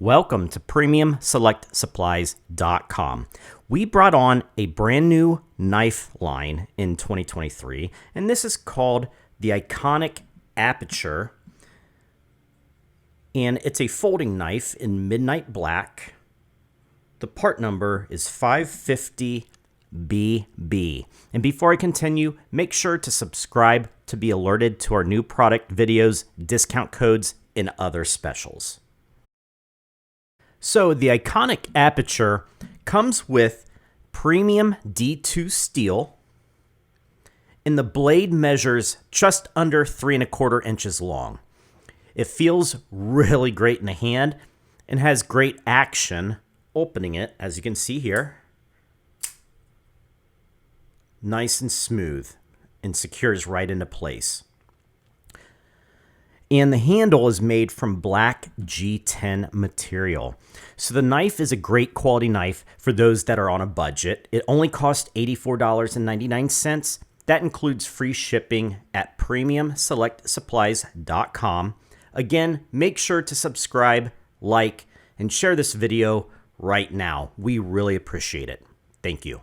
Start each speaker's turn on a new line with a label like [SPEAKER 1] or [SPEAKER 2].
[SPEAKER 1] Welcome to PremiumSelectSupplies.com. We brought on a brand new knife line in 2023, and this is called the Eikonic Aperture. And it's a folding knife in midnight black. The part number is 550BB. And before I continue, make sure to subscribe to be alerted to our new product videos, discount codes, and other specials. So the Eikonic Aperture comes with premium D2 steel, and the blade measures just under 3¼ inches long. It feels really great in the hand and has great action opening it, as you can see here. Nice and smooth and secures right into place. And the handle is made from black G10 material. So the knife is a great quality knife for those that are on a budget. It only costs $84.99. That includes free shipping at PremiumSelectSupplies.com. Again, make sure to subscribe, like, and share this video right now. We really appreciate it. Thank you.